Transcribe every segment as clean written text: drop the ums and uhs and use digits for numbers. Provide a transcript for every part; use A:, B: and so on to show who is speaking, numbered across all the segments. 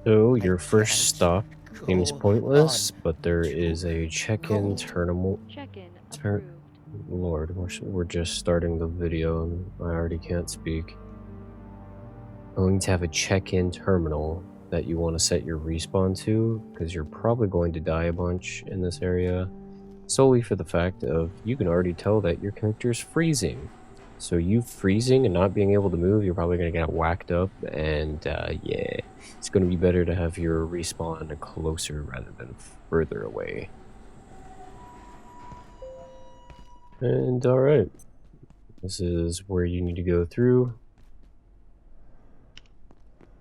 A: So
B: I
A: your first
B: can't
A: stop seems
B: go
A: pointless,
B: on
A: but there
B: to
A: is a check-in
B: gold.
A: terminal.
C: Check-in
A: Tur
C: approved.
A: Lord, we're just starting the video and I already can't speak. Going to have a check-in terminal that you want to set your respawn to, because you're probably going to die a bunch in this area, solely for the fact of you can already tell that your character is freezing. So you freezing and not being able to move, you're probably going to get whacked up, and yeah, it's going to be better to have your respawn closer rather than further away. And alright, this is where you need to go through,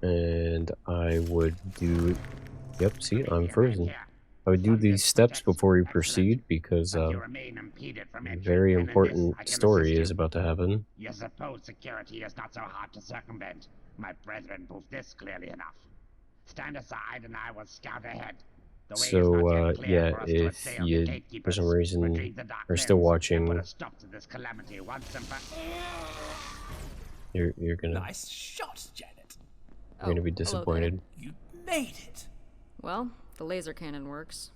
A: and I would do, yep, see, I'm frozen. I would do these steps before we proceed because
D: But you remain impeded from entering
A: very
D: pen in this.
A: important
D: I can
A: story
D: assist you.
A: is about to happen.
D: You suppose security is not so hard to circumvent. My brethren proved this clearly enough. Stand aside and I will scout ahead. The way is not
A: So
D: yet clear
A: yeah,
D: for us to
A: if
D: assail the
A: you for some
D: gatekeepers,
A: reason
D: retrieve the dark
A: are still
D: lens, and put
A: watching,
D: a stop to this calamity once and for...
A: you're gonna
B: Nice shot, Janet.
A: be
C: Hello there.
A: disappointed.
B: You made it.
C: Well, the laser cannon works.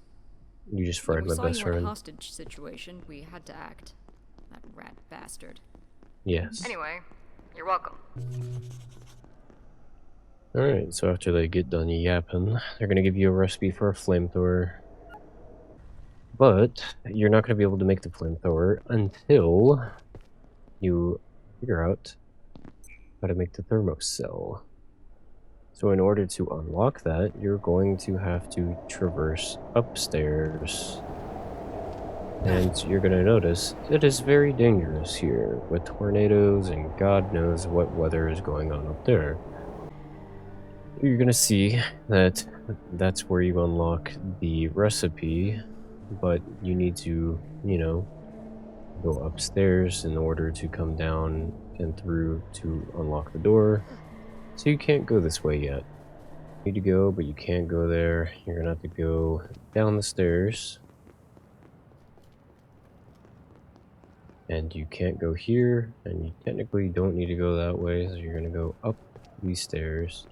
A: You just
C: When
A: fried
C: we
A: my
C: saw
A: best
C: you in a
A: friend.
C: hostage situation, we had to act. That rat bastard.
A: Yes.
C: Anyway, you're welcome.
A: Alright, so after they get done yapping, they're gonna give you a recipe for a flamethrower. But you're not gonna be able to make the flamethrower until you figure out how to make the thermocell. So in order to unlock that, you're going to have to traverse upstairs. And you're going to notice it is very dangerous here, with tornadoes and God knows what weather is going on up there. You're going to see that that's where you unlock the recipe, but you need to, you know, go upstairs in order to come down and through to unlock the door. So you can't go this way yet. You need to go, but you can't go there. You're going to have to go down the stairs. And you can't go here, and you technically don't need to go that way, so you're gonna go up these stairs.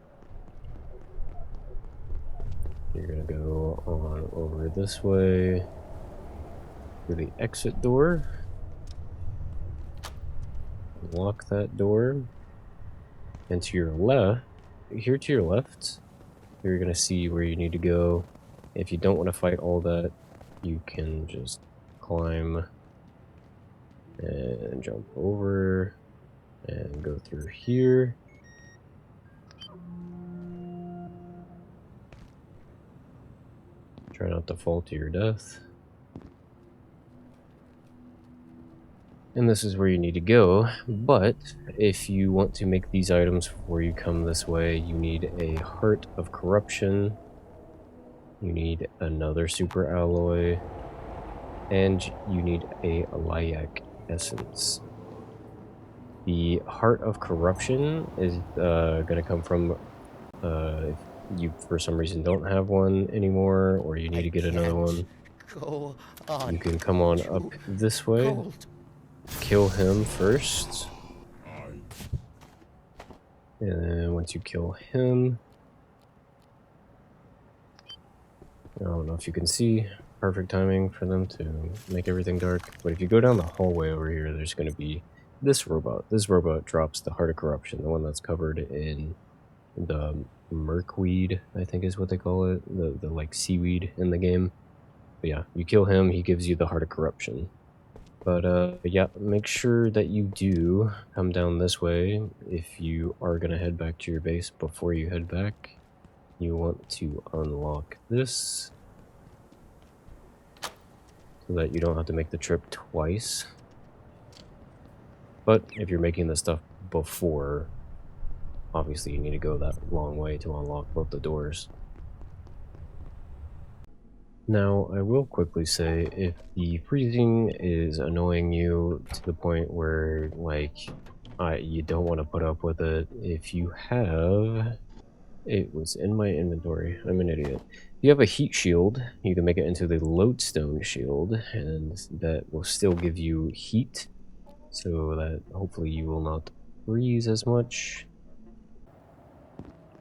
A: You're gonna go on over this way through the exit door. Lock that door. And to your left, here to your left, you're gonna see where you need to go. If you don't want to fight all that, you can just climb and jump over and go through here. Try not to fall to your death. And this is where you need to go, but if you want to make these items before you come this way, you need a Heart of Corruption, you need another Super Alloy, and you need a Lilac Essence. The Heart of Corruption is going to come from if you for some reason don't have one anymore, or you need to get another one.
B: Go on.
A: You can come on up this way,
B: Gold.
A: kill him first, and then once you kill him, I don't know if you can see, perfect timing for them to make everything dark, but if you go down the hallway over here, there's going to be this robot. This robot drops the Heart of Corruption, the one that's covered in the merkweed, I think is what they call it, the like seaweed in the game. But yeah, you kill him, he gives you the Heart of Corruption. But yeah, make sure that you do come down this way if you are going to head back to your base. Before you head back, you want to unlock this so that you don't have to make the trip twice. But if you're making this stuff before, obviously you need to go that long way to unlock both the doors. Now, I will quickly say, if the freezing is annoying you to the point where, like, you don't want to put up with it, if you have... It was in my inventory. I'm an idiot. If you have a heat shield, you can make it into the lodestone shield, and that will still give you heat, so that hopefully you will not freeze as much.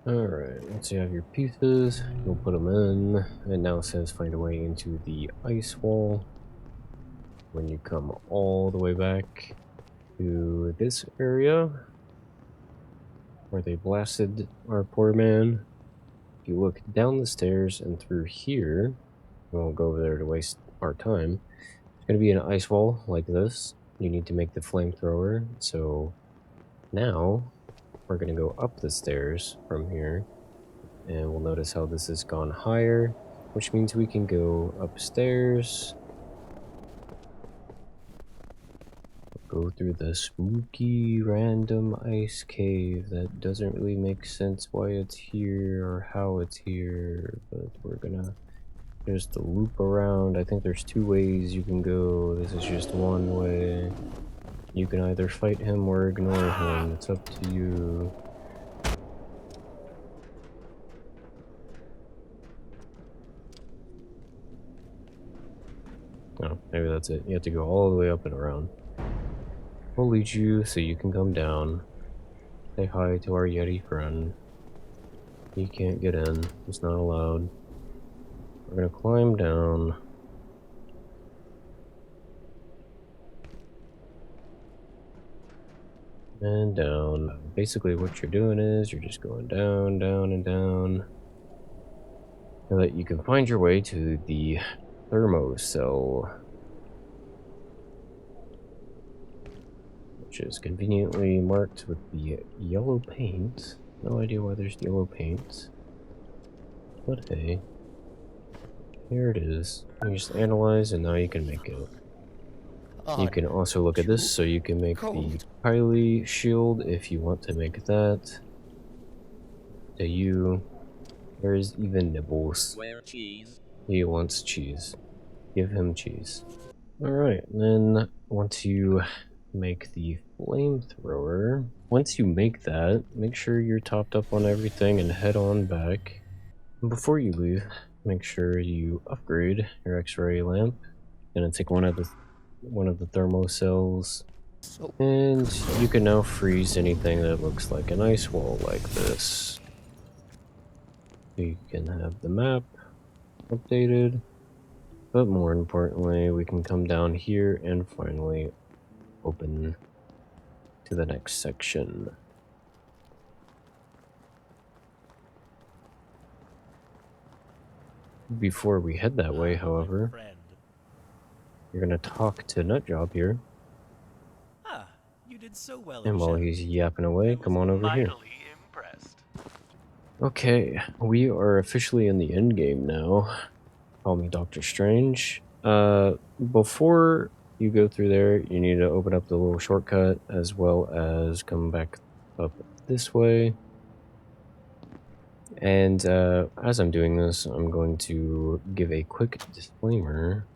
A: Alright, once you have your pieces, you'll put them in. It now says find a way into the ice wall. When you come all the way back to this area, where they blasted our poor man, if you look down the stairs and through here, we won't go over there to waste our time. It's going to be an ice wall like this. You need to make the flamethrower. So now we're going to go up the stairs from here, and we'll notice how this has gone higher, which means we can go upstairs, go through the spooky random ice cave that doesn't really make sense why it's here or how it's here, but we're gonna just loop around. I think there's 2 ways you can go. This is just one way. You can either fight him or ignore him. It's up to you. Oh, maybe that's it. You have to go all the way up and around. We'll lead you so you can come down. Say hi to our Yeti friend. He can't get in. He's not allowed. We're gonna climb down. And down. Basically what you're doing is you're just going down, down, and down. So that you can find your way to the thermo cell. Which is conveniently marked with the yellow paint. No idea why there's yellow paint. But hey. Here it is. You just analyze and now you can make it. You can also look at this, so you can make the Kylie shield if you want to make that. To you. There is even Nibbles.
B: Where cheese?
A: He wants cheese. Give him cheese. Alright, then once you make the flamethrower, once you make that, make sure you're topped up on everything and head on back. And before you leave, make sure you upgrade your X-ray lamp. Gonna take one of the thermo cells, and you can now freeze anything that looks like an ice wall like this. You can have the map updated, but more importantly, we can come down here and finally open to the next section. Before we head that way, however, you're gonna talk to Nutjob here.
B: Ah, you did so well.
A: And while he's yapping away, come on over here.
B: Impressed.
A: Okay, we are officially in the end game now. Call me Dr. Strange. Before you go through there, you need to open up the little shortcut as well as come back up this way. And as I'm doing this, I'm going to give a quick disclaimer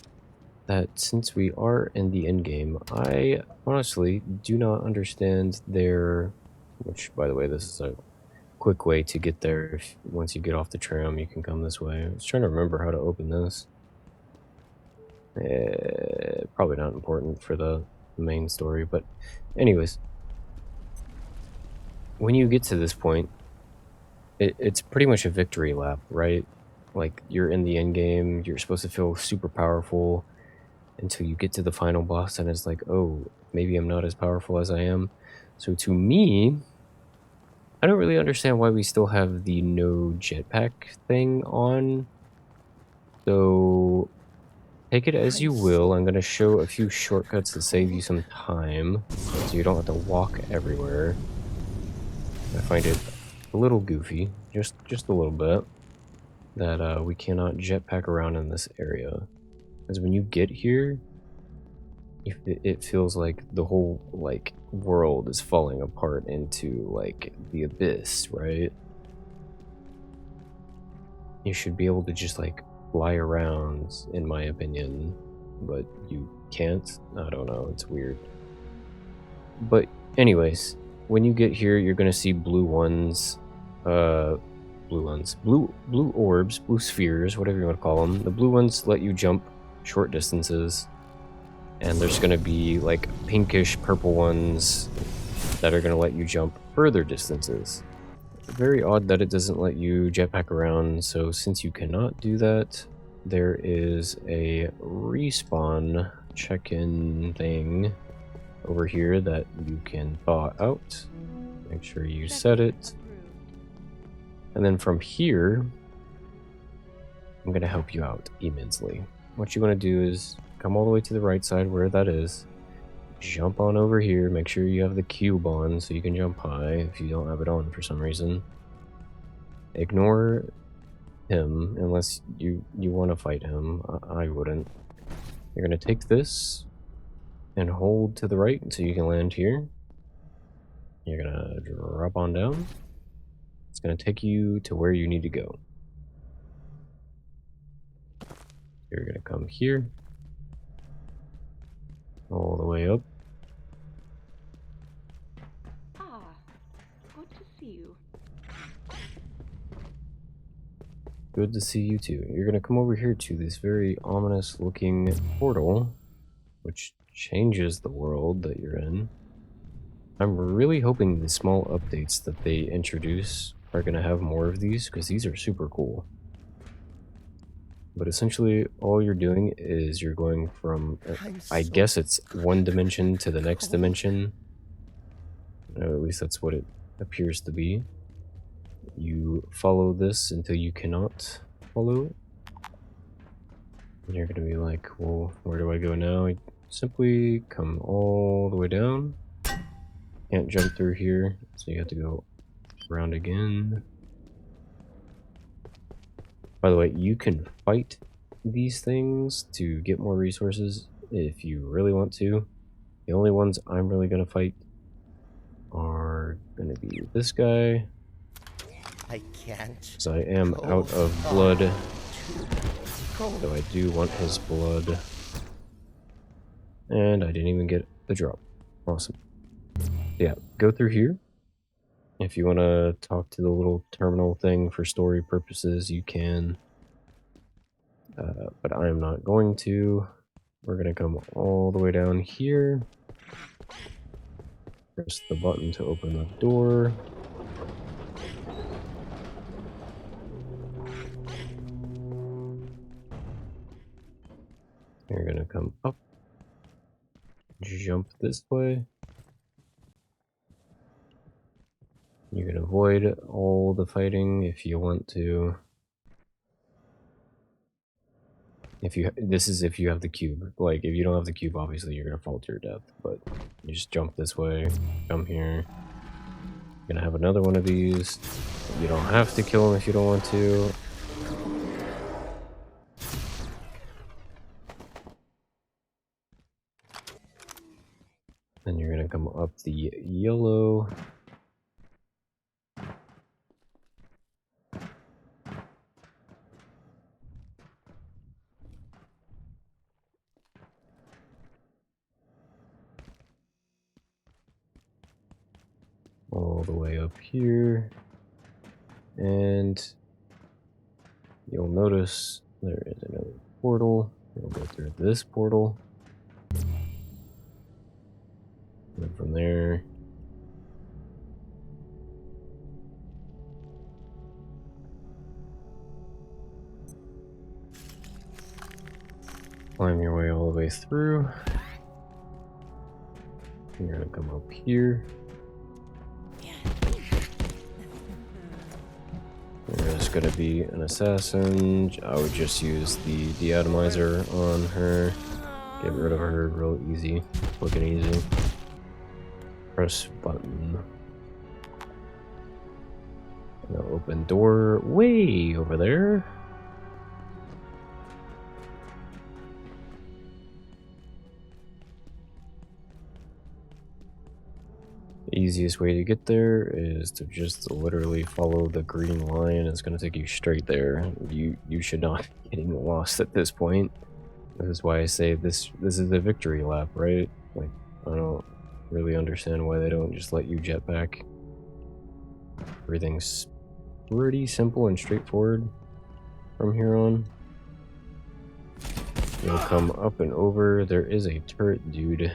A: that since we are in the end game, I honestly do not understand their, which by the way, this is a quick way to get there. If once you get off the tram, you can come this way. I was trying to remember how to open this. Probably not important for the main story, but anyways, when you get to this point, it's pretty much a victory lap, right? Like, you're in the end game, you're supposed to feel super powerful until you get to the final boss, and it's like, oh, maybe I'm not as powerful as I am. So to me, I don't really understand why we still have the no jetpack thing on. So take it as you will. I'm going to show a few shortcuts to save you some time, so you don't have to walk everywhere. I find it a little goofy, just a little bit, that we cannot jetpack around in this area. Because when you get here, it feels like the whole, like, world is falling apart into, like, the abyss, right? You should be able to just, like, fly around, in my opinion, but you can't. I don't know, it's weird. But anyways, when you get here, you're gonna see blue ones, blue orbs, blue spheres, whatever you want to call them. The blue ones let you jump short distances, and there's gonna be like pinkish purple ones that are gonna let you jump further distances. very odd that it doesn't let you jetpack around, so since you cannot do that, there is a respawn check-in thing over here that you can thaw out. Make sure you set it. And then from here, I'm going to help you out immensely. What you want to do is come all the way to the right side where that is. Jump on over here. Make sure you have the cube on so you can jump high if you don't have it on for some reason. Ignore him unless you want to fight him. I wouldn't. You're going to take this and hold to the right so you can land here. You're going to drop on down. It's going to take you to where you need to go. You're going to come here. All the way up.
E: Ah, good to see you.
A: Good to see you too. You're going to come over here to this very ominous looking portal, which changes the world that you're in. I'm really hoping the small updates that they introduce are going to have more of these, because these are super cool. But essentially, all you're doing is you're going from, I guess it's one dimension to the next dimension. At least that's what it appears to be. You follow this until you cannot follow it. And you're going to be like, well, where do I go now? You simply come all the way down. Can't jump through here, so you have to go around again. By the way, you can fight these things to get more resources if you really want to. The only ones I'm really going to fight are going to be this guy.
F: I can't.
A: Because I am out of blood. So I do want his blood. And I didn't even get the drop. Awesome. Yeah, go through here. If you want to talk to the little terminal thing for story purposes, you can. But I am not going to. We're going to come all the way down here. Press the button to open the door. You're going to come up. Jump this way. You can avoid all the fighting if you want to. This is if you have the cube. Like, if you don't have the cube, obviously you're gonna fall to your death. But you just jump this way, come here. You're gonna have another one of these. You don't have to kill him if you don't want to. Then you're gonna come up the yellow. All the way up here, and you'll notice there is another portal. You'll go through this portal, and from there climb your way all the way through. You're gonna come up here. There's gonna be an assassin. I would just use the deatomizer on her. Get rid of her real easy. Quick and easy. Press button. Now open door way over there. The easiest way to get there is to just literally follow the green line. It's going to take you straight there. You should not be getting lost at this point. This is why I say this is a victory lap, right? Like, I don't really understand why they don't just let you jetpack. Everything's pretty simple and straightforward from here on. You'll come up and over. There is a turret dude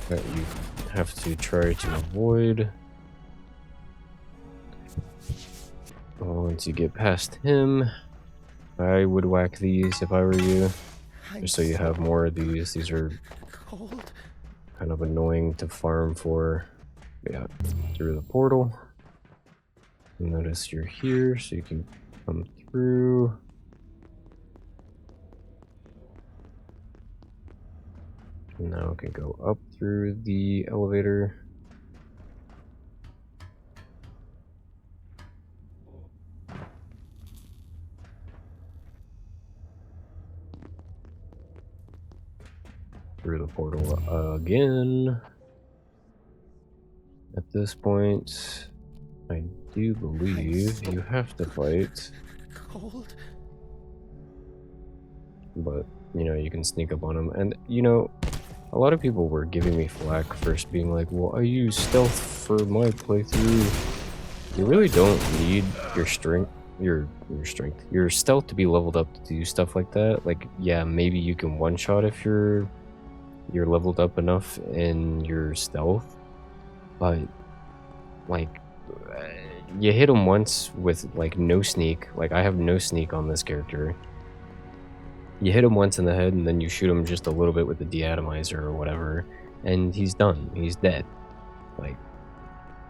A: that you have to try to avoid. Once you get past him, I would whack these if I were you, just so you have more of these. These are
F: Cold.
A: kind of annoying to farm for. Yeah, through the portal. Notice you're here, so you can come through. Now we can go up through the elevator. Through the portal again. At this point, I do believe you have to fight,
F: Cold.
A: but you know, you can sneak up on them. And you know, a lot of people were giving me flack first, being like, well, I use stealth for my playthrough. You really don't need your strength, your stealth to be leveled up to do stuff like that. Like, yeah, maybe you can one-shot if you're leveled up enough in your stealth, but like, you hit him once with like no sneak. Like, I have no sneak on this character. You hit him once in the head, and then you shoot him just a little bit with the deatomizer or whatever, and he's done. He's dead. Like,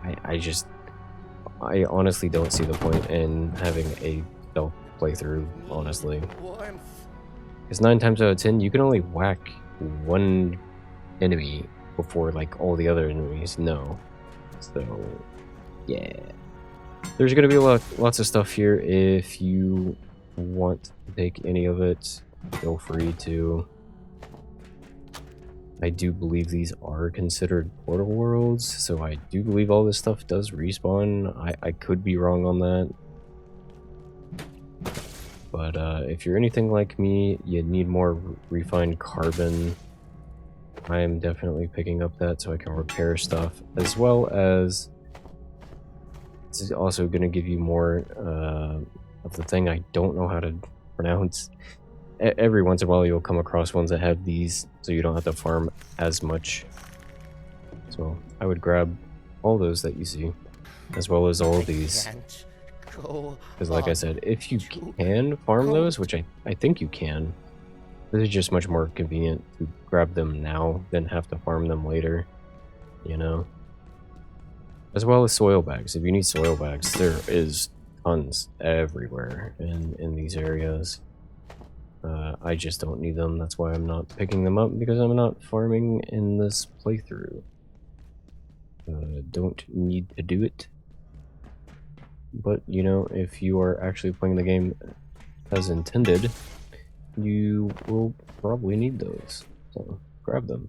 A: I honestly don't see the point in having a stealth playthrough, honestly.
F: Warmth.
A: Because 9 times out of 10, you can only whack one enemy before, like, all the other enemies know. So, yeah. There's gonna be lots of stuff here. If you want to take any of it, feel free to. I do believe these are considered portal worlds, so I do believe all this stuff does respawn. I could be wrong on that. But if you're anything like me, you need more refined carbon. I am definitely picking up that so I can repair stuff, as well as it's also going to give you more of the thing I don't know how to pronounce. Every once in a while you'll come across ones that have these, so you don't have to farm as much. So I would grab all those that you see, as well as all these. Because like I said, if you can farm those, which I think you can, this is just much more convenient to grab them now than have to farm them later, you know? As well as soil bags. If you need soil bags, there is tons everywhere in these areas. I just don't need them. That's why I'm not picking them up, because I'm not farming in this playthrough. Don't need to do it. But, you know, if you are actually playing the game as intended, you will probably need those. So, grab them.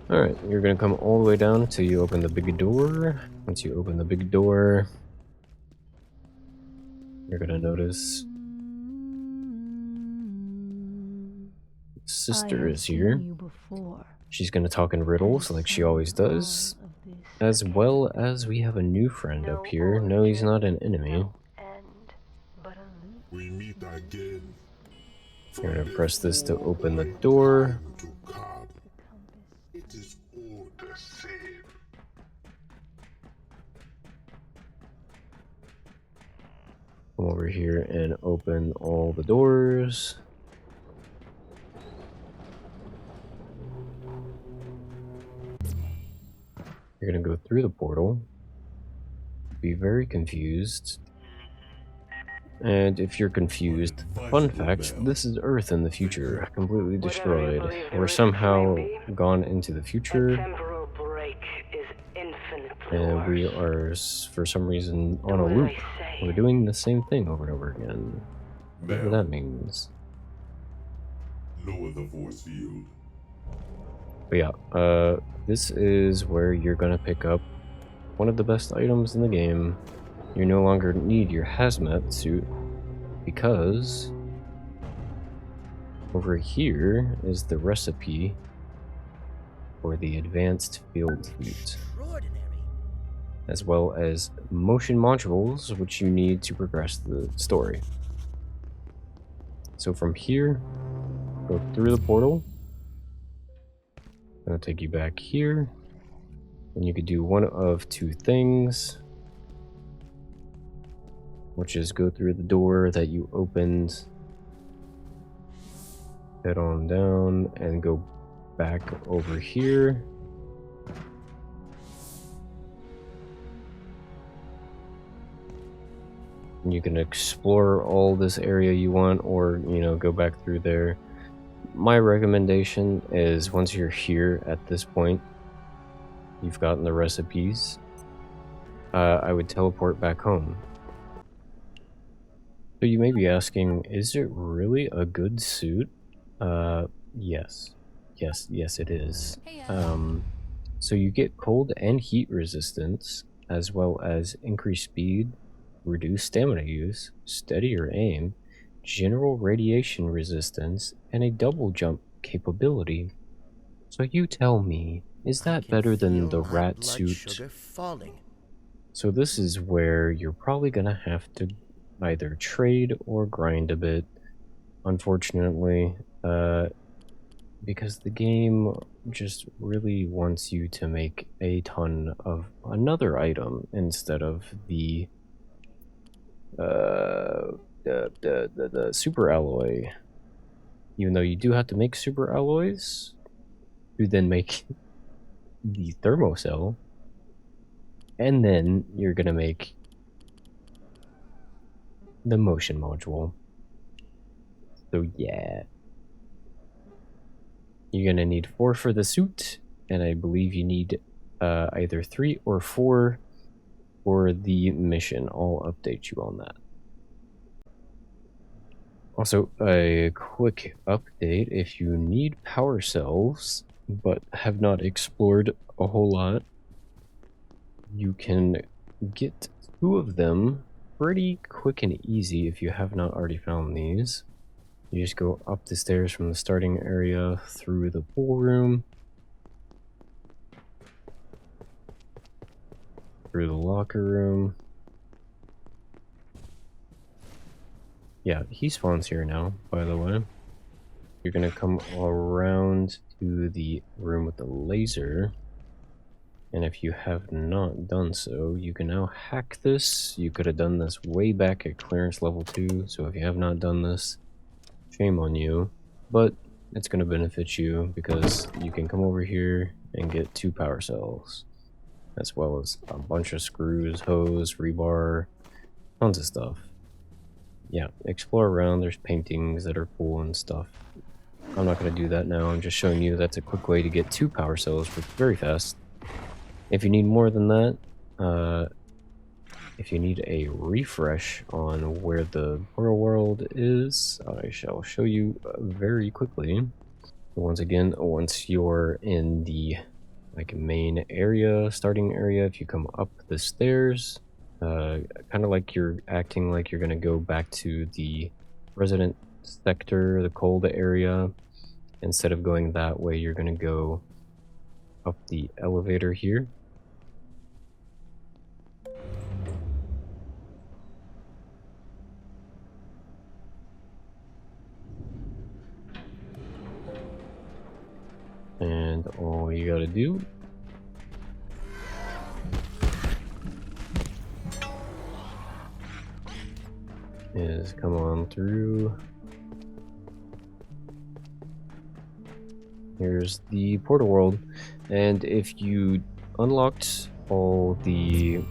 A: Alright, you're gonna come all the way down until you open the big door. Once you open the big door, you're gonna notice sister is here. She's gonna talk in riddles like she always does. As well as we have a new friend up here. No, he's not an enemy.
G: We meet again.
A: You're gonna press this to open the door.
G: It is all the same.
A: Come over here and open all the doors. You're gonna go through the portal. Be very confused. And if you're confused, fun fact, this is Earth in the future, completely destroyed. We're somehow gone into the future, and we are, for some reason, on a loop. We're doing the same thing over and over again. Whatever that means.
G: Lower the force field.
A: But yeah, this is where you're gonna pick up one of the best items in the game. You no longer need your hazmat suit, because over here is the recipe for the advanced field suit, as well as motion modules, which you need to progress the story. So from here, go through the portal, I'll take you back here. And you could do one of two things, which is go through the door that you opened, head on down, and go back over here. And you can explore all this area you want, or, you know, go back through there. My recommendation is once you're here at this point, you've gotten the recipes, I would teleport back home. So you may be asking, is it really a good suit? Yes. Yes, it is. So you get cold and heat resistance, as well as increased speed, reduced stamina use, steadier aim, general radiation resistance, and a double jump capability. So you tell me, is that better than the rat suit?
F: Sugar falling.
A: So this is where you're probably gonna have to either trade or grind a bit, unfortunately, because the game just really wants you to make a ton of another item instead of the super alloy. Even though you do have to make super alloys to then make the thermocell, and then you're gonna make the motion module. So yeah, you're gonna need 4 for the suit, and I believe you need either 3 or 4 for the mission. I'll update you on that. Also, a quick update: if you need power cells but have not explored a whole lot, you can get 2 of them pretty quick and easy if you have not already found these. You just go up the stairs from the starting area through the pool room, through the locker room. Yeah, he spawns here now, by the way. You're gonna come around to the room with the laser. And if you have not done so, you can now hack this. You could have done this way back at clearance level 2, so if you have not done this, shame on you. But it's going to benefit you because you can come over here and get 2 power cells, as well as a bunch of screws, hose, rebar, tons of stuff. Yeah, explore around. There's paintings that are cool and stuff. I'm not going to do that now. I'm just showing you that's a quick way to get 2 power cells very fast. If you need more than that, if you need a refresh on where the portal world is, I shall show you very quickly. Once again, once you're in the main area, starting area, if you come up the stairs, kind of like you're acting like you're gonna go back to the resident sector, the cold area. Instead of going that way, you're gonna go up the elevator here. And all you gotta do is come on through. Here's the portal world, and if you unlocked all the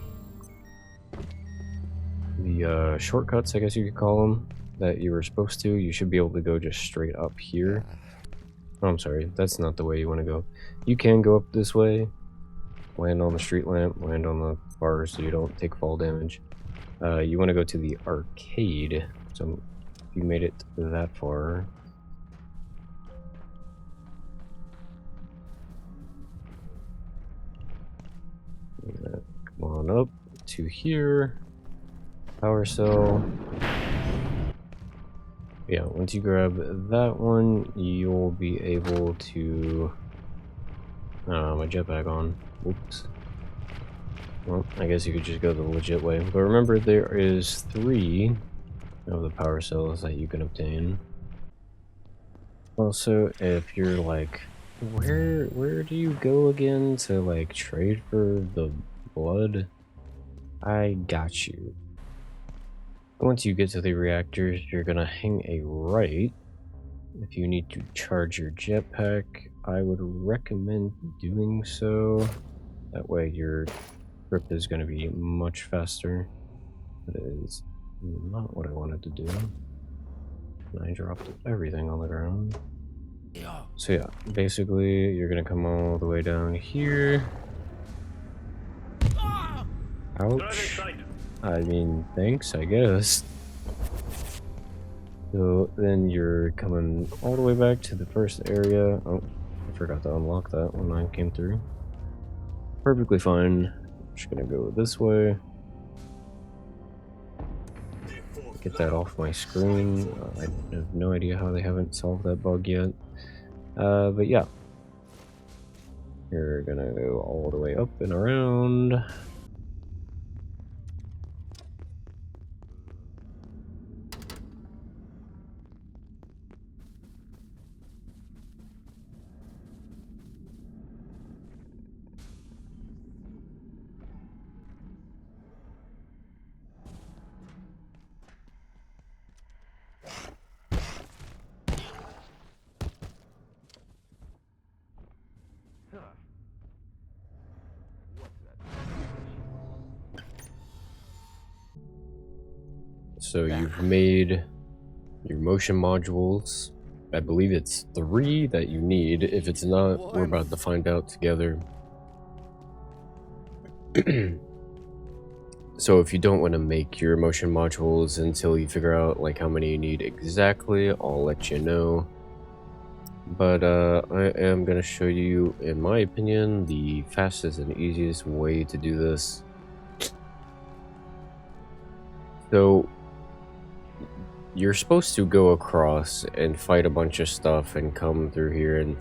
A: shortcuts, I guess you could call them, that you were supposed to, you should be able to go just straight up here. Oh, I'm sorry, that's not the way you want to go. You can go up this way, land on the street lamp, land on the bars so you don't take fall damage. You want to go to the arcade, so if you made it that far. Come on up to here, power cell. Yeah, once you grab that one, you'll be able to... my jetpack on. Whoops. Well, I guess you could just go the legit way. But remember, there is 3 of the power cells that you can obtain. Also, if you're like Where do you go again to like trade for the blood? I got you. Once you get to the reactors, you're gonna hang a right. If you need to charge your jetpack, I would recommend doing so. That way your trip is gonna be much faster. That is not what I wanted to do. And I dropped everything on the ground. So yeah, basically you're gonna come all the way down here. Ouch. I mean, thanks, I guess. So then you're coming all the way back to the first area. Oh, I forgot to unlock that when I came through. Perfectly fine. Just gonna go this way. Get that off my screen. I have no idea how they haven't solved that bug yet. But yeah. You're gonna go all the way up and around. So you've made your motion modules. I believe it's 3 that you need. If it's not, we're about to find out together. So if you don't want to make your motion modules until you figure out like how many you need exactly, I'll let you know. But I am going to show you, in my opinion, the fastest and easiest way to do this. So you're supposed to go across and fight a bunch of stuff and come through here, and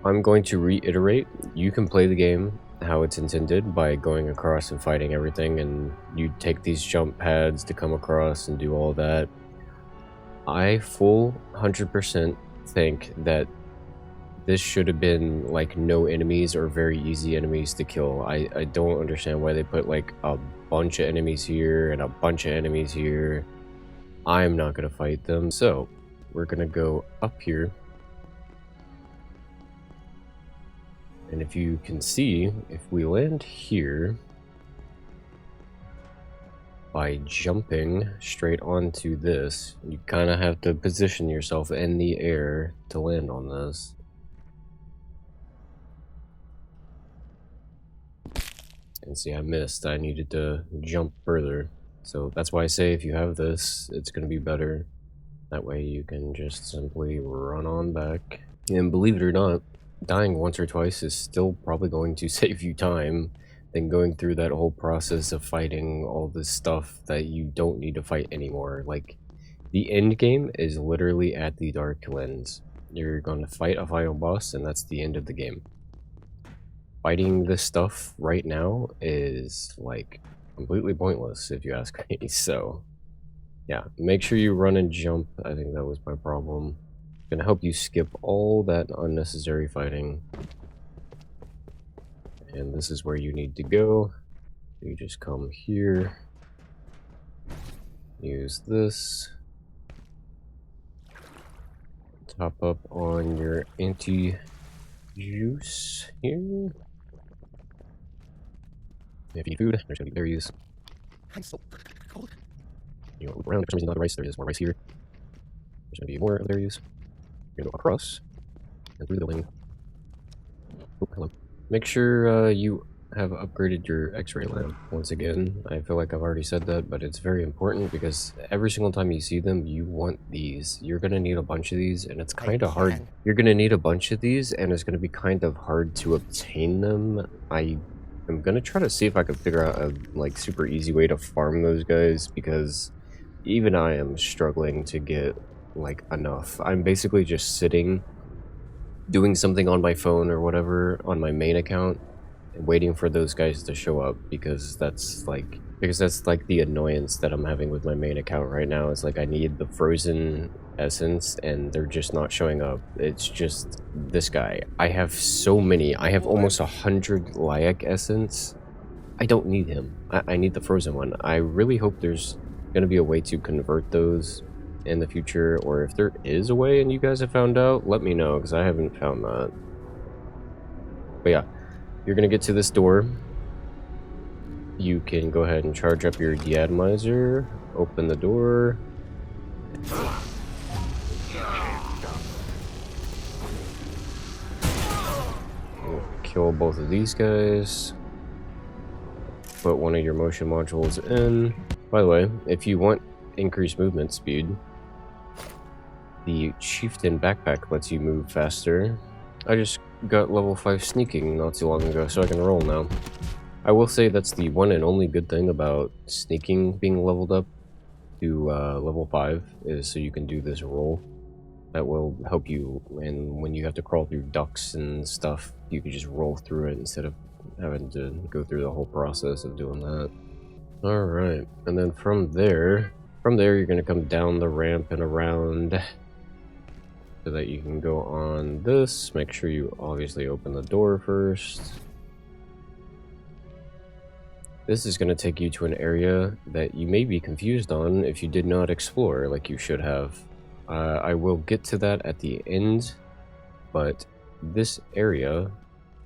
A: I'm going to reiterate, you can play the game how it's intended by going across and fighting everything, and you take these jump pads to come across and do all that. I full 100% think that this should have been like no enemies or very easy enemies to kill. I don't understand why they put like a bunch of enemies here and a bunch of enemies here. I'm not gonna fight them, so we're gonna go up here. And if you can see, if we land here by jumping straight onto this, you kind of have to position yourself in the air to land on this. And see, I missed. I needed to jump further. So that's why I say if you have this, it's going to be better. That way you can just simply run on back. And believe it or not, dying once or twice is still probably going to save you time than going through that whole process of fighting all this stuff that you don't need to fight anymore. Like, the end game is literally at the Dark Lens. You're going to fight a final boss, and that's the end of the game. Fighting this stuff right now is, like, completely pointless, if you ask me. So, yeah, make sure you run and jump. I think that was my problem. Gonna help you skip all that unnecessary fighting. And this is where you need to go. You just come here. Use this. Top up on your anti-juice here. If you eat food, there's gonna be berries.
F: I'm so cold.
A: You go around, for some reason, not rice. There is more rice here. There's gonna be more of berries. You're gonna go across and through the building. Oh, hello. Make sure you have upgraded your X-ray lamp. Once again, I feel like I've already said that, but it's very important because every single time you see them, you want these. You're gonna need a bunch of these, and it's kind of hard. You're gonna need a bunch of these, and it's gonna be kind of hard to obtain them. I'm gonna try to see if I can figure out a like super easy way to farm those guys, because even I am struggling to get like enough. I'm basically just sitting doing something on my phone or whatever on my main account and waiting for those guys to show up, because that's like the annoyance that I'm having with my main account right now. Is like I need the frozen essence and they're just not showing up. It's just this guy. I have so many. I have almost 100 Lyak essence. I don't need him. I need the frozen one. I really hope there's gonna be a way to convert those in the future, or if there is a way and you guys have found out, let me know, because I haven't found that. But yeah, you're gonna get to this door. You can go ahead and charge up your deatomizer, open the door. Kill both of these guys. Put one of your motion modules in. By the way, if you want increased movement speed, the Chieftain backpack lets you move faster. I just got level 5 sneaking not too long ago, so I can roll now. I will say that's the one and only good thing about sneaking being leveled up to level 5, is so you can do this roll. That will help you, and when you have to crawl through ducts and stuff, you can just roll through it instead of having to go through the whole process of doing that. Alright, and then from there you're going to come down the ramp and around so that you can go on this. Make sure you obviously open the door first. This is going to take you to an area that you may be confused on if you did not explore like you should have. I will get to that at the end, but this area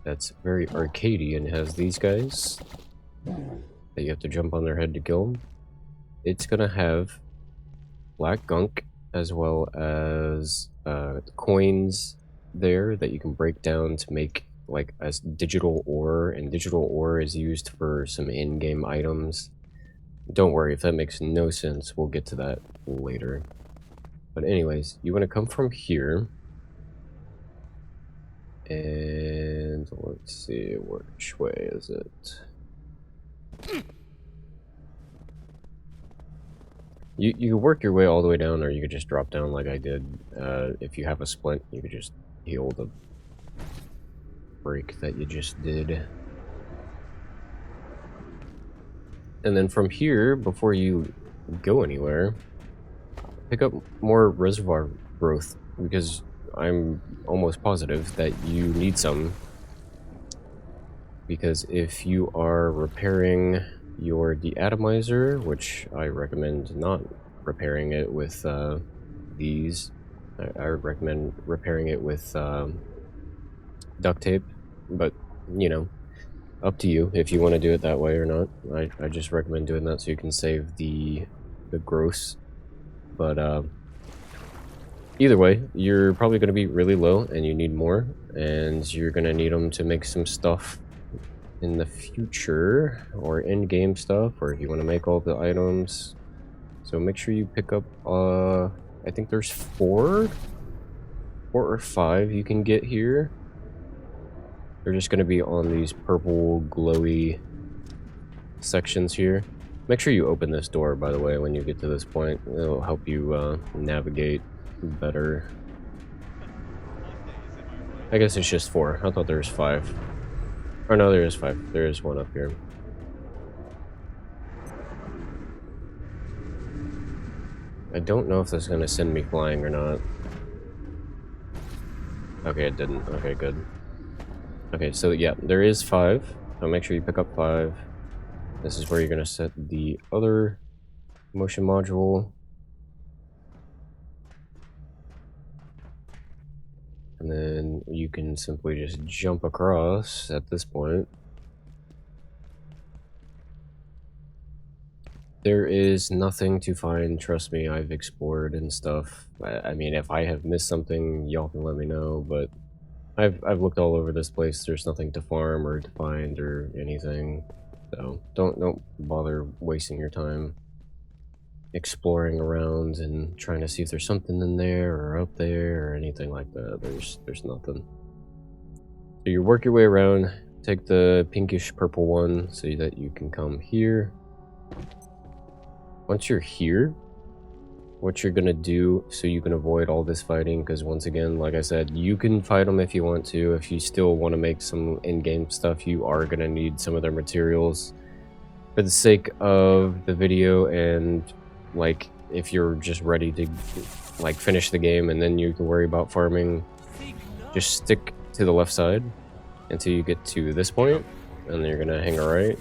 A: that's very arcadey and has these guys that you have to jump on their head to kill them, it's gonna have black gunk as well as coins there that you can break down to make like as digital ore, and digital ore is used for some in-game items. Don't worry if that makes no sense, we'll get to that later. But anyways, you want to come from here, and let's see, which way is it? You can work your way all the way down, or you could just drop down like I did. If you have a splint, you could just heal the break that you just did. And then from here, before you go anywhere, pick up more reservoir growth, because I'm almost positive that you need some. Because if you are repairing your deatomizer, which I recommend not repairing it with these, I recommend repairing it with duct tape, but you know, up to you if you want to do it that way or not. I just recommend doing that so you can save the gross. But either way, you're probably going to be really low and you need more, and you're going to need them to make some stuff in the future, or in-game stuff, or if you want to make all the items. So make sure you pick up, I think there's 4 or 5 you can get here. They're just going to be on these purple glowy sections here. Make sure you open this door, by the way, when you get to this point. It'll help you navigate better. I guess it's just 4. I thought there was 5. Or no, there is 5. There is one up here. I don't know if that's going to send me flying or not. Okay, it didn't. Okay, good. Okay, so yeah, there is 5. So make sure you pick up 5. This is where you're going to set the other motion module. And then you can simply just jump across at this point. There is nothing to find, trust me, I've explored and stuff. I mean, if I have missed something, y'all can let me know, but I've looked all over this place. There's nothing to farm or to find or anything. So don't bother wasting your time exploring around and trying to see if there's something in there or up there or anything like that. There's nothing. So you work your way around, take the pinkish purple one so that you can come here. Once you're here, what you're gonna do so you can avoid all this fighting, because once again, like I said, you can fight them if you want to. If you still want to make some in-game stuff, you are gonna need some of their materials. For the sake of the video and like if you're just ready to like finish the game and then you can worry about farming, just stick to the left side until you get to this point, and then you're gonna hang a right,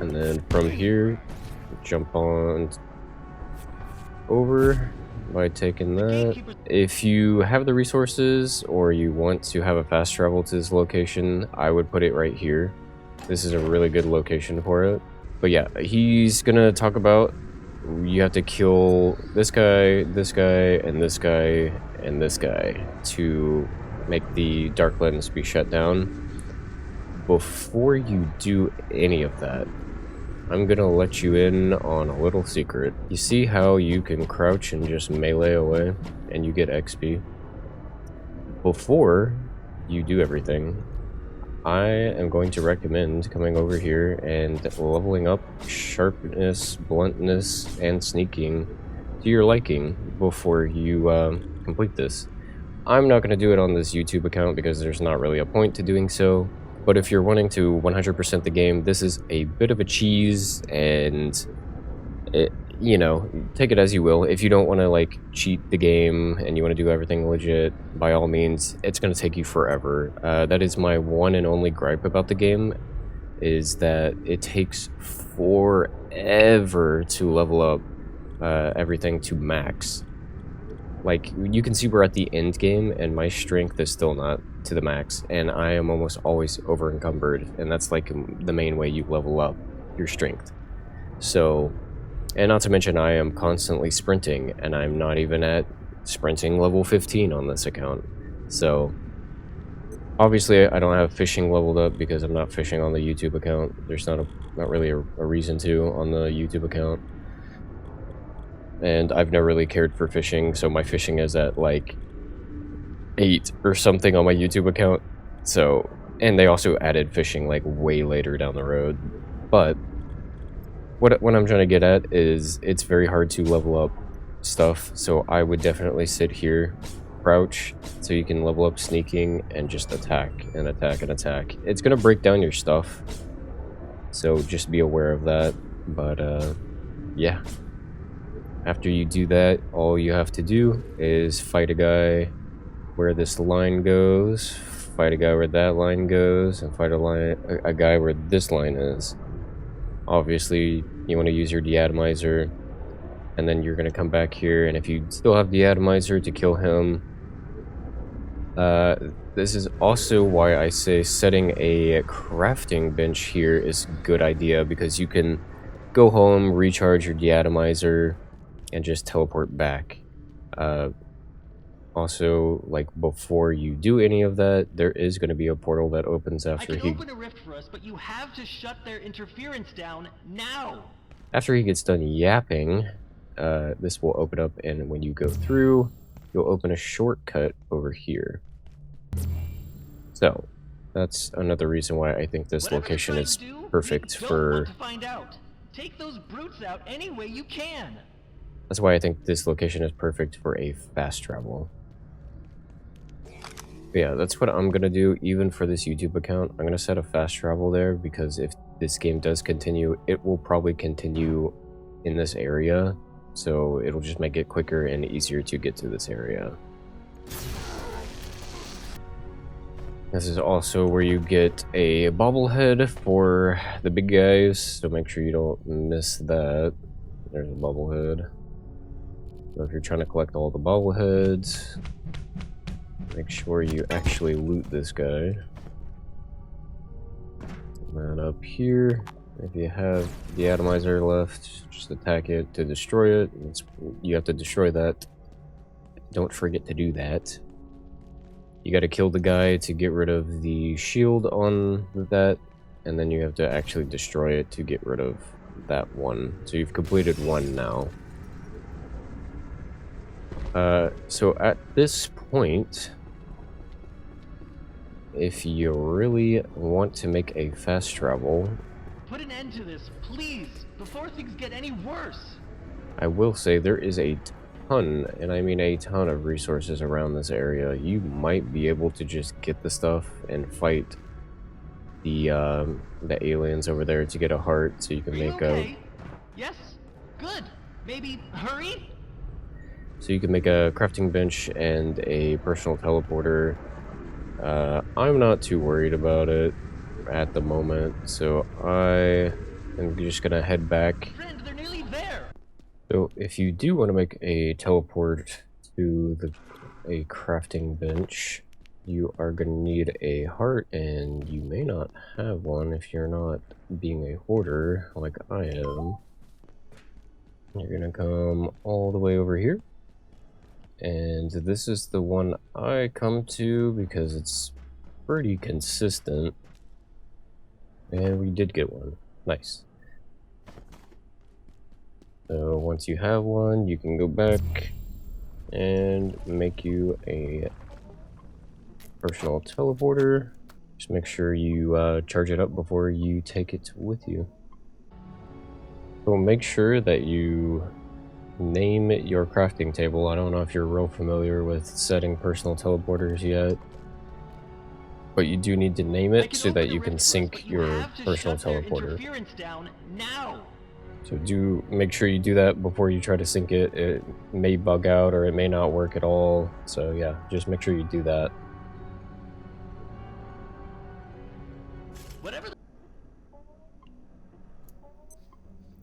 A: and then from here jump on over by taking that. If you have the resources or you want to have a fast travel to this location, I would put it right here. This is a really good location for it. But yeah, he's gonna talk about you have to kill this guy, this guy, and this guy, and this guy to make the dark lens be shut down. Before you do any of that, I'm gonna let you in on a little secret. You see how you can crouch and just melee away and you get XP? Before you do everything, I am going to recommend coming over here and leveling up sharpness, bluntness, and sneaking to your liking before you complete this. I'm not going to do it on this YouTube account because there's not really a point to doing so. But if you're wanting to 100% the game, this is a bit of a cheese, and it, you know, take it as you will. If you don't want to like cheat the game and you want to do everything legit, by all means, it's going to take you forever. That is my one and only gripe about the game, is that it takes forever to level up everything to max. Like, you can see we're at the end game and my strength is still not to the max, and I am almost always over encumbered, and that's like the main way you level up your strength. So, and not to mention I am constantly sprinting, and I'm not even at sprinting level 15 on this account. So obviously I don't have fishing leveled up because I'm not fishing on the YouTube account. There's not really a reason to on the YouTube account. And I've never really cared for fishing, so my fishing is at like 8 or something on my YouTube account. So, and they also added fishing like way later down the road. But what I'm trying to get at is it's very hard to level up stuff, so I would definitely sit here, crouch, so you can level up sneaking and just attack and attack and attack. It's gonna break down your stuff, so just be aware of that. But yeah. After you do that, all you have to do is fight a guy where this line goes, fight a guy where that line goes, and fight a guy where this line is. Obviously, you want to use your deatomizer, and then you're going to come back here, and if you still have deatomizer, to kill him. This is also why I say setting a crafting bench here is a good idea, because you can go home, recharge your deatomizer, and just teleport back. Also, like, before you do any of that, there is going to be a portal that opens after
H: I can open a rift for us, but you have to shut their interference down now. After
A: he gets done yapping, this will open up, and when you go through, you'll open a shortcut over here. So, that's another reason why I think this location is perfect for...
H: Take those brutes out any way you can.
A: That's why I think this location is perfect for a fast travel. But yeah, that's what I'm gonna do even for this YouTube account. I'm gonna set a fast travel there, because if this game does continue, it will probably continue in this area. So it'll just make it quicker and easier to get to this area. This is also where you get a bobblehead for the big guys, so make sure you don't miss that. There's a bobblehead. So if you're trying to collect all the bobbleheads, make sure you actually loot this guy. And up here, if you have the atomizer left, just attack it to destroy it. You have to destroy that. Don't forget to do that. You gotta kill the guy to get rid of the shield on that, and then you have to actually destroy it to get rid of that one. So you've completed one now. So at this point, if you really want to make a fast travel,
H: put an end to this, please, before things get any worse.
A: I will say there is a ton, and I mean a ton of resources around this area. You might be able to just get the stuff and fight the aliens over there to get a heart, so you can make a
H: Yes? Good. Maybe hurry?
A: So you can make a crafting bench and a personal teleporter. I'm not too worried about it at the moment, so I am just gonna head back.
H: Friend, they're nearly there.
A: So if you do want to make a teleport to a crafting bench, you are gonna need a heart, and you may not have one if you're not being a hoarder like I am. You're gonna come all the way over here. And this is the one I come to because it's pretty consistent. And we did get one. Nice. So once you have one, you can go back and make you a personal teleporter. Just make sure you charge it up before you take it with you. So make sure that you name your crafting table. I don't know if you're real familiar with setting personal teleporters yet, but you do need to name it so that you can sync your personal teleporter.
H: Interference down now.
A: So do make sure you do that before you try to sync it. It may bug out or it may not work at all. So yeah, just make sure you do that.
H: Whatever.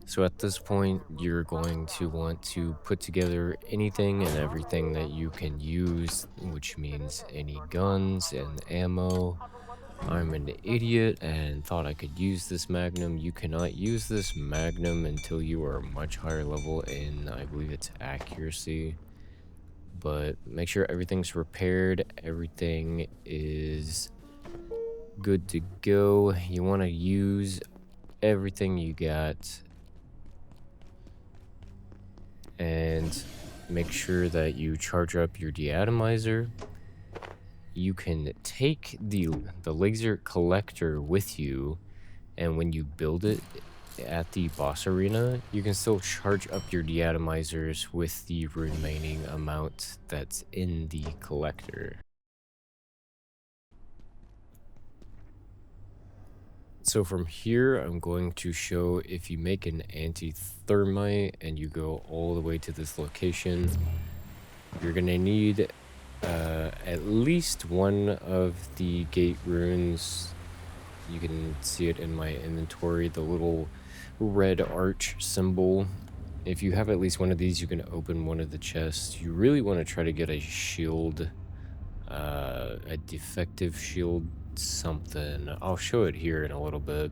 A: So at this point, you're going to want to put together anything and everything that you can use, which means any guns and ammo. I'm an idiot and thought I could use this magnum. You cannot use this magnum until you are much higher level in, I believe it's accuracy. But make sure everything's repaired, everything is good to go. You want to use everything you got. And make sure that you charge up your deatomizer. You can take the laser collector with you, and when you build it at the boss arena, you can still charge up your deatomizers with the remaining amount that's in the collector. So from here, I'm going to show if you make an anti-thermite and you go all the way to this location, you're gonna need at least one of the gate runes. You can see it in my inventory, the little red arch symbol. If you have at least one of these, you can open one of the chests. You really want to try to get a shield, a defective shield something. I'll show it here in a little bit,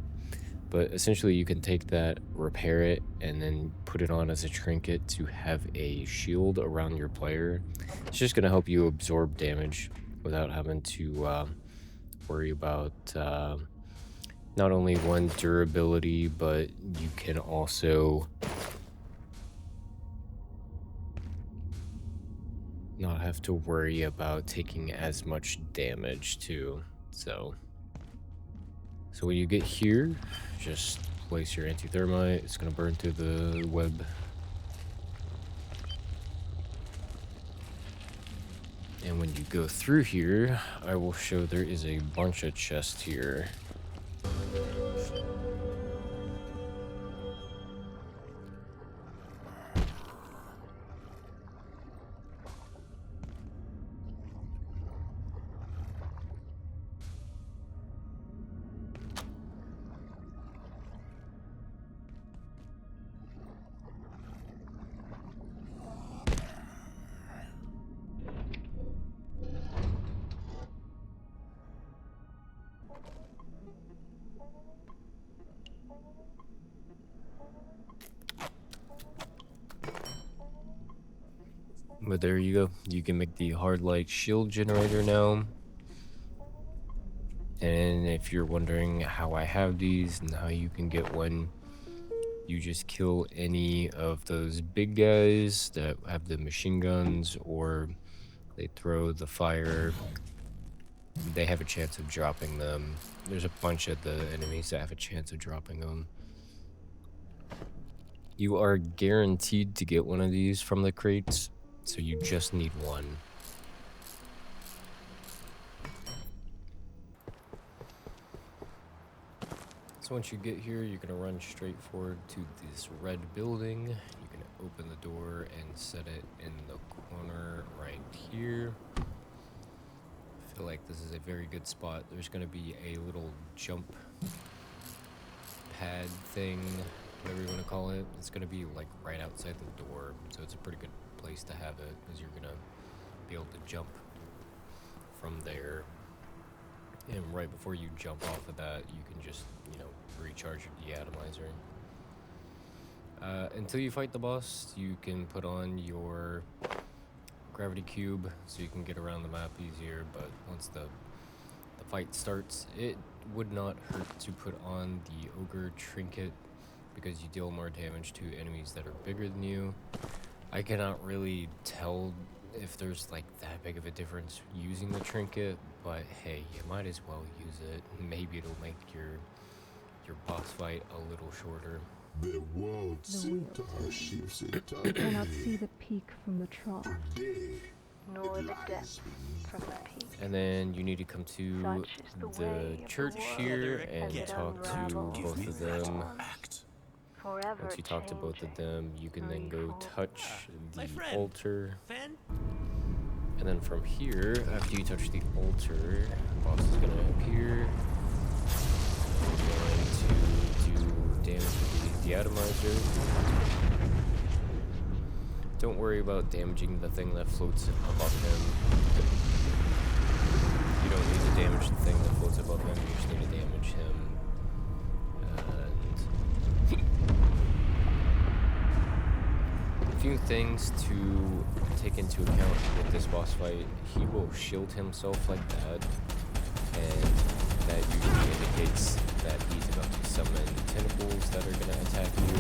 A: but essentially you can take that, repair it, and then put it on as a trinket to have a shield around your player. It's just going to help you absorb damage without having to worry about not only one durability, but you can also not have to worry about taking as much damage too. So when you get here, just place your anti-thermite. It's gonna burn through the web. And when you go through here, I will show there is a bunch of chests here. But there you go. You can make the hard light shield generator now. And if you're wondering how I have these and how you can get one, you just kill any of those big guys that have the machine guns, or they throw the fire. They have a chance of dropping them. There's a bunch of the enemies that have a chance of dropping them. You are guaranteed to get one of these from the crates, so you just need one. So once you get here, you're gonna run straight forward to this red building. You can open the door and set it in the corner right here. I feel like this is a very good spot. There's gonna be a little jump pad thing, whatever you want to call it. It's gonna be like right outside the door, so it's a pretty good place to have it, because you're gonna be able to jump from there. And right before you jump off of that, you can just, you know, recharge your deatomizer. Until you fight the boss, you can put on your gravity cube so you can get around the map easier, but once the fight starts, it would not hurt to put on the ogre trinket, because you deal more damage to enemies that are bigger than you. I cannot really tell if there's like that big of a difference using the trinket, but hey, you might as well use it. Maybe it'll make your boss fight a little shorter.
G: The world centaur shifts entirely.
I: You cannot see the peak from the trough,
G: Today,
E: Nor
G: it
E: the
G: lies
E: depth
G: beneath
E: from the peak.
A: And then you need to come to
E: Such is the way
A: the
E: of the
A: church
E: world.
A: here
B: Together
A: and
B: again.
A: talk to
E: Unravel
A: both of them.
G: act.
E: Forever
A: Once you talk to both of
E: changing.
A: them, you can then go
E: Threefold.
A: touch
B: My
A: the
B: friend.
A: altar.
B: Fan?
A: And then from here, after you touch the altar, the boss is gonna appear. You're going to do damage with the deatomizer. Don't worry about damaging the thing that floats above him. You don't need to damage the thing that floats above him, you just need to damage him. And a few things to take into account with this boss fight. He will shield himself like that, and that usually indicates that he's about to summon tentacles that are going to attack you.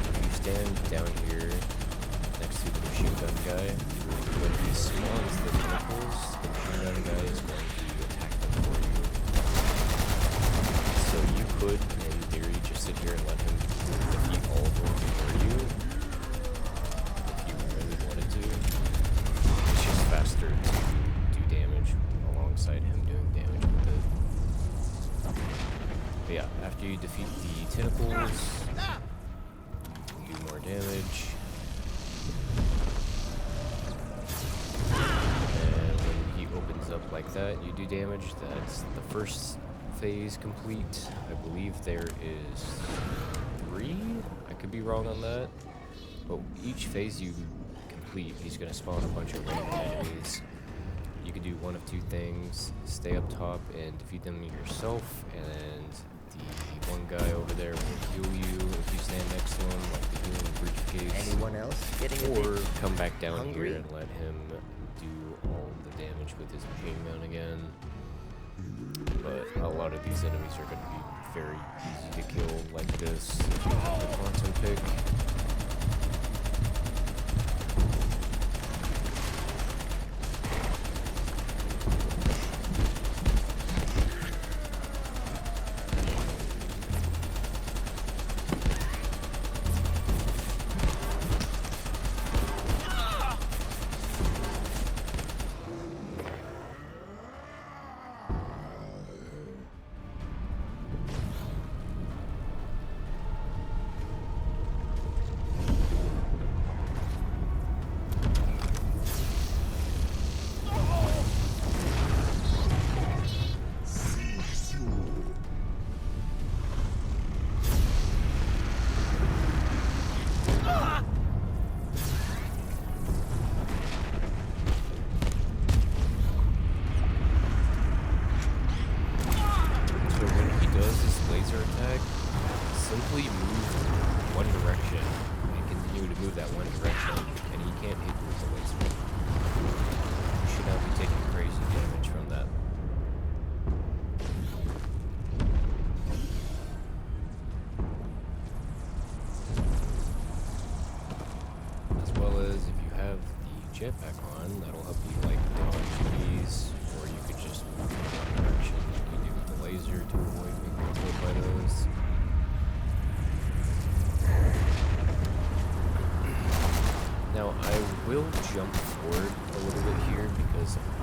A: If you stand down here next to the machine gun guy, when he spawns the tentacles, the machine gun guy is going to attack them for you. So you could, in theory, just sit here and let him defeat all of them for you, if you really wanted to. It's just faster to do damage alongside him doing damage with it. But yeah, after you defeat the tentacles, you do more damage. And when he opens up like that, you do damage. That's the first phase complete. I believe there is 3. I could be wrong on that. But each phase you complete, he's going to spawn a bunch of random enemies. You can do one of two things. Stay up top and defeat them yourself, and the one guy over there will heal you if you stand next to him, like the healing briefcase.
F: Anyone else getting a
A: Or
F: bit
A: come back down
F: hungry?
A: here and let him do all the damage with his machine gun again. But a lot of these enemies are going to be very easy to kill like this if you have the quantum pick.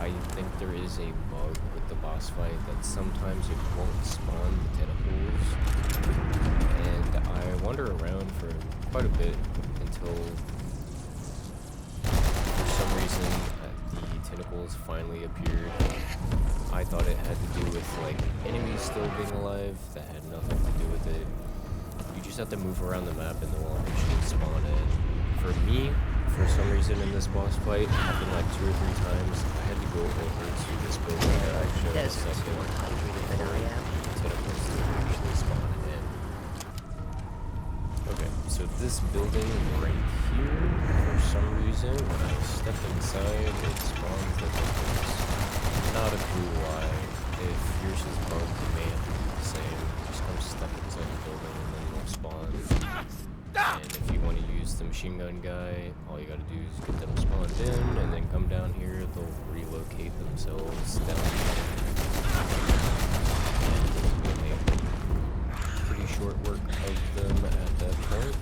A: I think there is a bug with the boss fight that sometimes it won't spawn the tentacles, and I wander around for quite a bit until, for some reason, the tentacles finally appeared. I thought it had to do with, like, enemies still being alive. That had nothing to do with it. You just have to move around the map and they will eventually spawn in. For me, for some reason in this boss fight, it happened like 2 or 3 times. I had to go over to this building that I showed a second before tentacles to actually spawn in. Okay, so this building right here, for some reason, when I step inside, it spawns the tentacles. Not a clue why. If yours is bugged, it may have to be the same. Just come step inside the building and then they'll spawn. And if you want to use the machine gun guy, all you gotta do is get them spawned in and then come down here, they'll relocate themselves down here. And you'll make pretty short work of them at that point.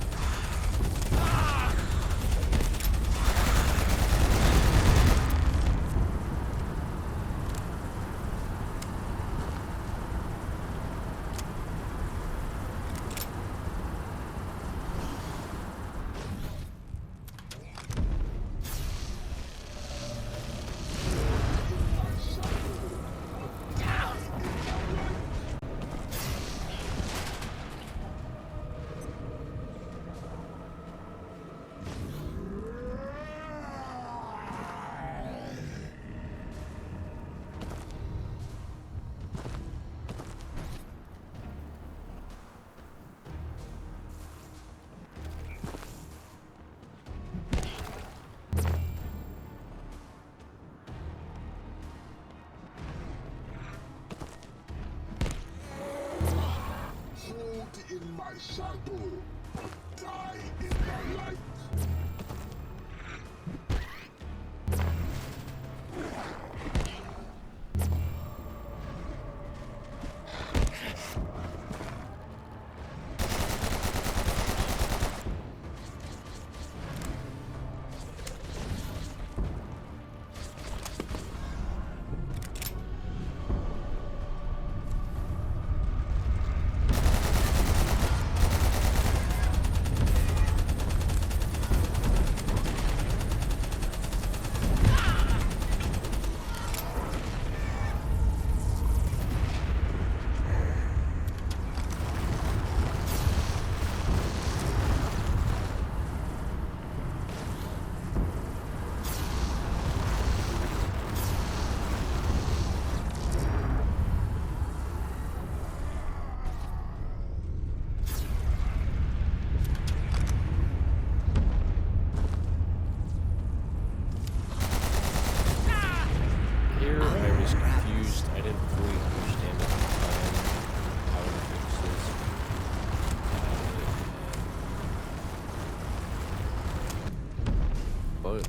G: In my shadow, but die in my light.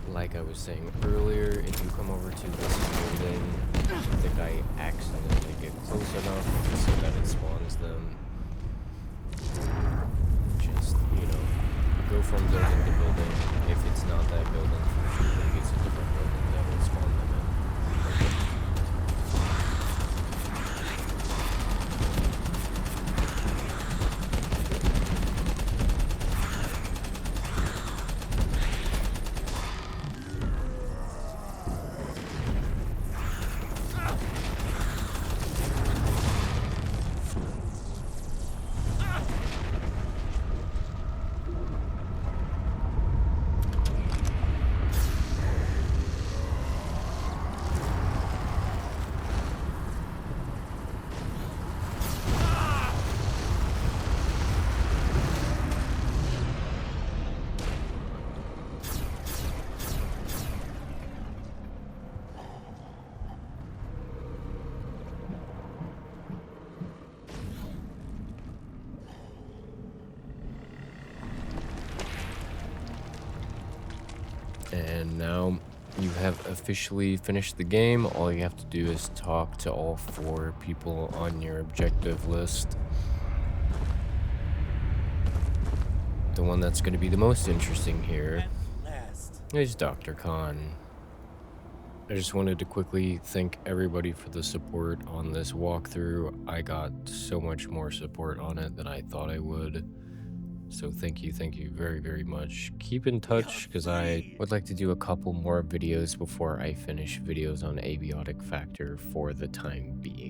A: Like I was saying earlier, if you come over to this building, I think I accidentally get close enough so that it spawns them. Just, you know, go from building to building. If it's not that building, for sure, if it's a different building, that will spawn them in. And now you have officially finished the game. All you have to do is talk to all 4 people on your objective list. The one that's going to be the most interesting here is Dr. Khan. I just wanted to quickly thank everybody for the support on this walkthrough. I got so much more support on it than I thought I would. So thank you very, very much. Keep in touch, because I would like to do a couple more videos before I finish videos on Abiotic Factor for the time being.